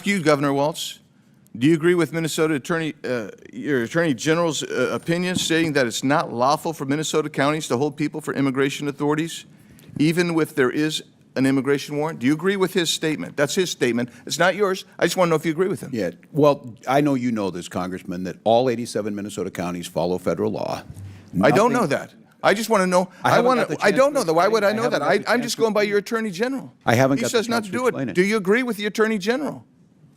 you, Governor Walz, do you agree with Minnesota your Attorney General's opinion stating that it's not lawful for Minnesota counties to hold people for immigration authorities, even if there is an immigration warrant? Do you agree with his statement? That's his statement. It's not yours. I just want to know if you agree with him. Yeah. Well, I know you know this, Congressman, that all 87 Minnesota counties follow federal law. I don't know that. I just want to know. I don't know that. Why would I know that? I'm just going by your Attorney General. I haven't got He says not to do it. Do you agree with the Attorney General?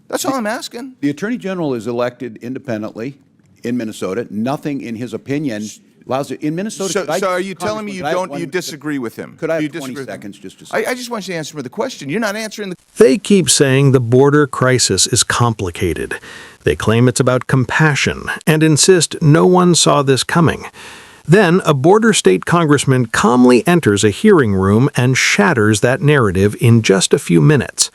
That's all I'm asking. The Attorney General is elected independently in Minnesota. Nothing in his opinion allows it. In Minnesota, so are you telling me you disagree with him? Could I have 20 seconds just to say? I just want you to answer the question. You're not answering the. They keep saying the border crisis is complicated. They claim it's about compassion and insist no one saw this coming. Then, a border state congressman calmly enters a hearing room and shatters that narrative in just a few minutes.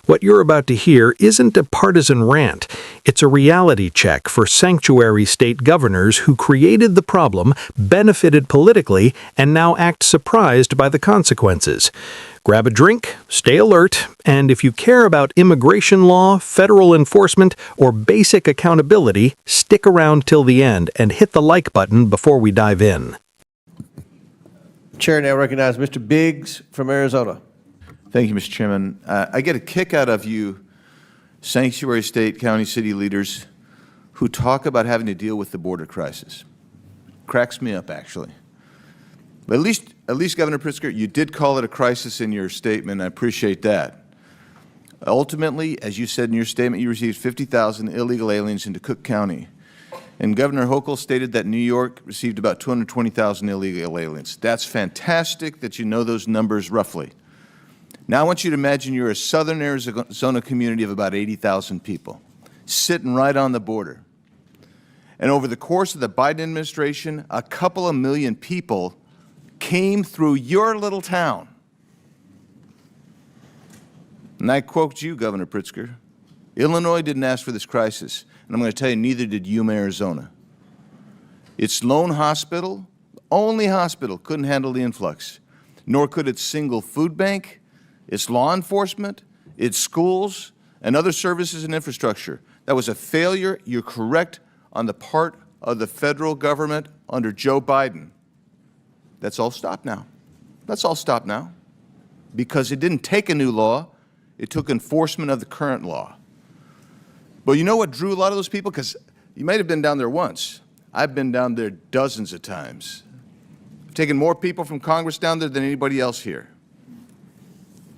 What you're about to hear isn't a partisan rant. It's a reality check for sanctuary state governors who created the problem, benefited politically, and now act surprised by the consequences. Grab a drink, stay alert, and if you care about immigration law, federal enforcement, or basic accountability, stick around till the end and hit the like button before we dive in. Chair now recognizes Mr. Biggs from Arizona. Thank you, Mr. Chairman. I get a kick out of you sanctuary state, county, city leaders who talk about having to deal with the border crisis. Cracks me up, actually. But at least, Governor Pritzker, you did call it a crisis in your statement. I appreciate that. Ultimately, as you said in your statement, you received 50,000 illegal aliens into Cook County. And Governor Hochul stated that New York received about 220,000 illegal aliens. That's fantastic that you know those numbers roughly. Now I want you to imagine you're a southern Arizona community of about 80,000 people, sitting right on the border. And over the course of the Biden administration, a couple of million people came through your little town. And I quote you, Governor Pritzker, Illinois didn't ask for this crisis, and I'm going to tell you, neither did Yuma, Arizona. Its lone hospital, only hospital, couldn't handle the influx, nor could its single food bank, its law enforcement, its schools, and other services and infrastructure. That was a failure, you're correct, on the part of the federal government under Joe Biden. That's all stopped now. That's all stopped now. Because it didn't take a new law, it took enforcement of the current law. But you know what drew a lot of those people? Because you might have been down there once. I've been down there dozens of times. I've taken more people from Congress down there than anybody else here.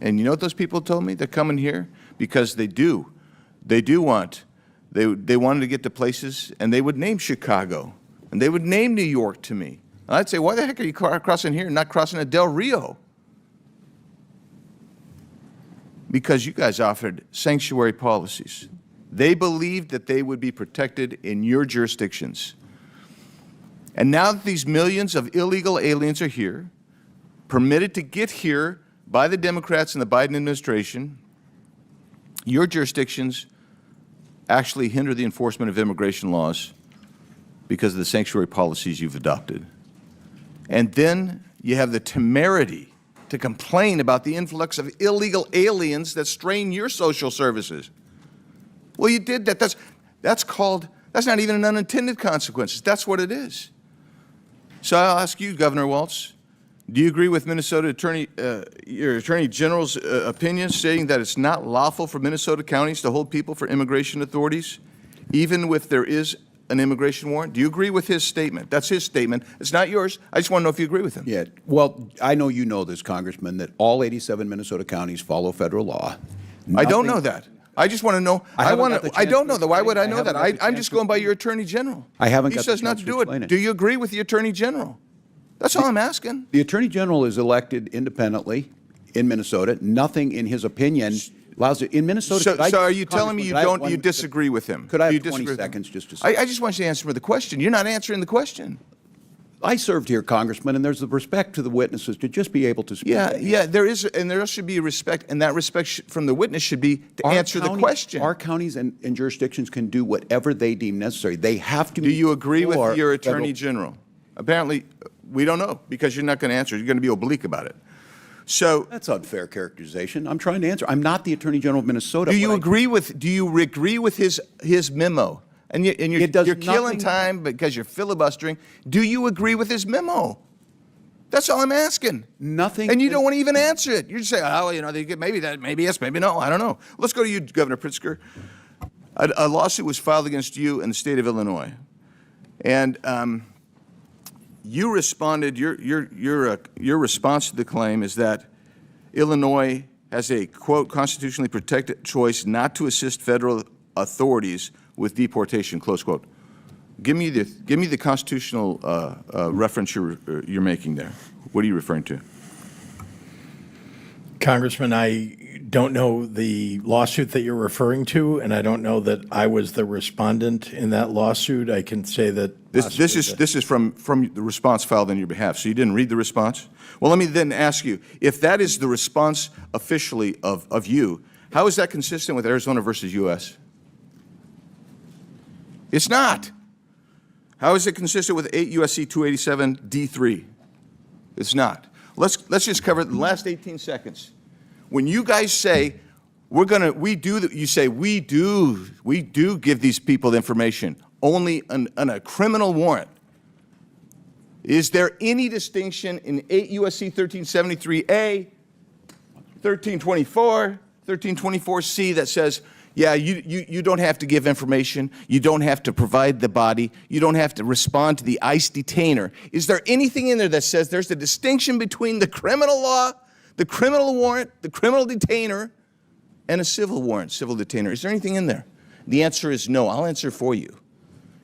And you know what those people told me? They're coming here because they wanted to get to places, and they would name Chicago, and they would name New York to me. And I'd say, why the heck are you crossing here and not crossing at Del Rio? Because you guys offered sanctuary policies. They believed that they would be protected in your jurisdictions. And now that these millions of illegal aliens are here, permitted to get here by the Democrats and the Biden administration, your jurisdictions actually hinder the enforcement of immigration laws because of the sanctuary policies you've adopted. And then you have the temerity to complain about the influx of illegal aliens that strain your social services. Well, you did that. That's not even an unintended consequence. That's what it is. So I'll ask you, Governor Walz, do you agree with your Attorney General's opinion stating that it's not lawful for Minnesota counties to hold people for immigration authorities, even if there is an immigration warrant? Do you agree with his statement? That's his statement. It's not yours. I just want to know if you agree with him. Yeah. Well, I know you know this, Congressman, that all 87 Minnesota counties follow federal law. I don't know that. I just want to know. I don't know that. Why would I know that? I'm just going by your Attorney General. He says not to do it. Do you agree with the Attorney General? That's all I'm asking. The Attorney General is elected independently in Minnesota. Nothing in his opinion allows it. In Minnesota, so are you telling me you disagree with him? Could I have 20 seconds just to say? I just want you to answer the question. You're not answering the question. I served here, Congressman, and there's the respect to the witnesses to just be able to speak. Yeah, there is, and there should be respect, and that respect from the witness should be to answer the question. Our counties and jurisdictions can do whatever they deem necessary. They have to. Do you agree with your Attorney General? Apparently, we don't know, because you're not going to answer. You're going to be oblique about it. So That's unfair characterization. I'm trying to answer. I'm not the Attorney General of Minnesota. do you What I- agree with his memo? And It does you're killing nothing- time because you're filibustering. Do you agree with his memo? That's all I'm asking. Nothing. And you don't want to even answer it. You just say, oh, you know, maybe that, maybe yes, maybe no. I don't know. Let's go to you, Governor Pritzker. A lawsuit was filed against you in the state of Illinois, and you responded. Your response to the claim is that Illinois has a quote constitutionally protected choice not to assist federal authorities with deportation, close quote. Give me the constitutional reference you're making there. What are you referring to? Congressman, I don't know the lawsuit that you're referring to, and I don't know that I was the respondent in that lawsuit. I can say that This is from the response filed on your behalf. So you didn't read the response? Well, let me then ask you, if that is the response officially of you, how is that consistent with Arizona versus U.S.? It's not. How is it consistent with 8 U.S.C. 287 D3? It's not. Let's just cover it in the last 18 seconds. When you guys say you say we do give these people the information only on a criminal warrant. Is there any distinction in 8 U.S.C. 1373A, 1324, 1324C that says, yeah, you don't have to give information, you don't have to provide the body, you don't have to respond to the ICE detainer? Is there anything in there that says there's a distinction between the criminal law, the criminal warrant, the criminal detainer, and a civil warrant, civil detainer? Is there anything in there? The answer is no. I'll answer for you.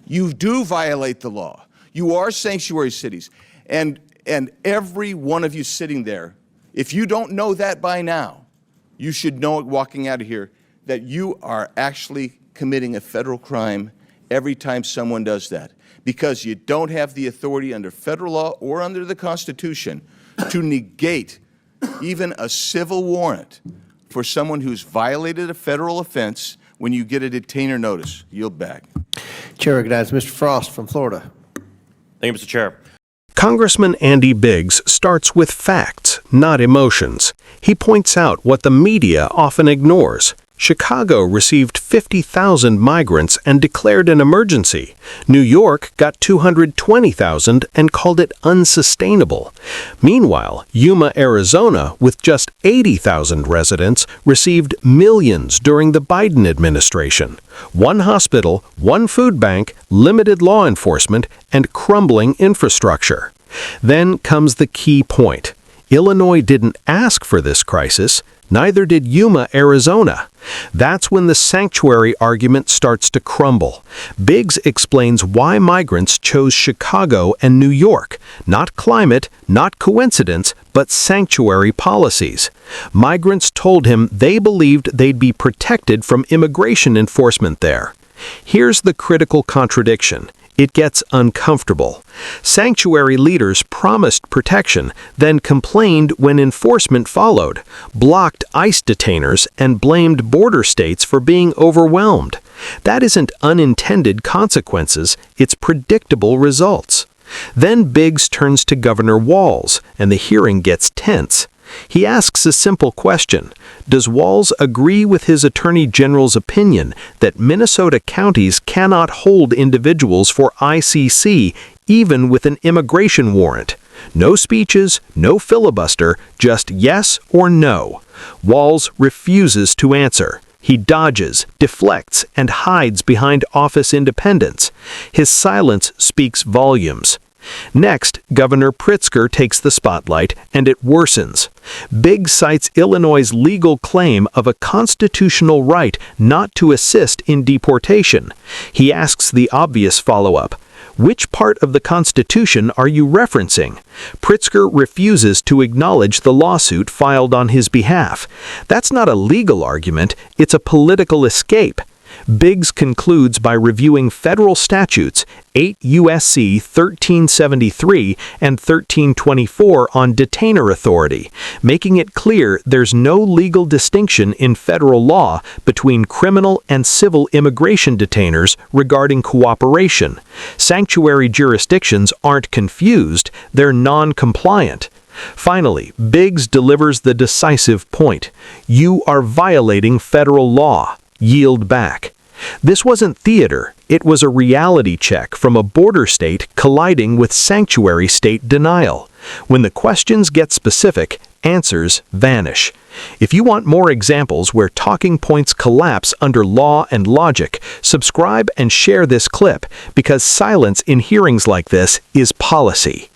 You do violate the law. You are sanctuary cities. And every one of you sitting there, if you don't know that by now, you should know it walking out of here, that you are actually committing a federal crime every time someone does that, because you don't have the authority under federal law or under the Constitution to negate even a civil warrant for someone who's violated a federal offense when you get a detainer notice. Yield back. Chair recognizes Mr. Frost from Florida. Thank you, Mr. Chair. Congressman Andy Biggs starts with facts, not emotions. He points out what the media often ignores. Chicago received 50,000 migrants and declared an emergency. New York got 220,000 and called it unsustainable. Meanwhile, Yuma, Arizona, with just 80,000 residents, received millions during the Biden administration. One hospital, one food bank, limited law enforcement, and crumbling infrastructure. Then comes the key point. Illinois didn't ask for this crisis. Neither did Yuma, Arizona. That's when the sanctuary argument starts to crumble. Biggs explains why migrants chose Chicago and New York. Not climate, not coincidence, but sanctuary policies. Migrants told him they believed they'd be protected from immigration enforcement there. Here's the critical contradiction. It gets uncomfortable. Sanctuary leaders promised protection, then complained when enforcement followed, blocked ICE detainers, and blamed border states for being overwhelmed. That isn't unintended consequences, it's predictable results. Then Biggs turns to Governor Walz, and the hearing gets tense. He asks a simple question. Does Walz agree with his Attorney General's opinion that Minnesota counties cannot hold individuals for ICC even with an immigration warrant? No speeches, no filibuster, just yes or no. Walz refuses to answer. He dodges, deflects, and hides behind office independence. His silence speaks volumes. Next, Governor Pritzker takes the spotlight, and it worsens. Biggs cites Illinois' legal claim of a constitutional right not to assist in deportation. He asks the obvious follow-up. Which part of the Constitution are you referencing? Pritzker refuses to acknowledge the lawsuit filed on his behalf. That's not a legal argument, it's a political escape. Biggs concludes by reviewing federal statutes 8 U.S.C. 1373 and 1324 on detainer authority, making it clear there's no legal distinction in federal law between criminal and civil immigration detainers regarding cooperation. Sanctuary jurisdictions aren't confused, they're non-compliant. Finally, Biggs delivers the decisive point. You are violating federal law. Yield back. This wasn't theater, it was a reality check from a border state colliding with sanctuary state denial. When the questions get specific, answers vanish. If you want more examples where talking points collapse under law and logic, subscribe and share this clip, because silence in hearings like this is policy.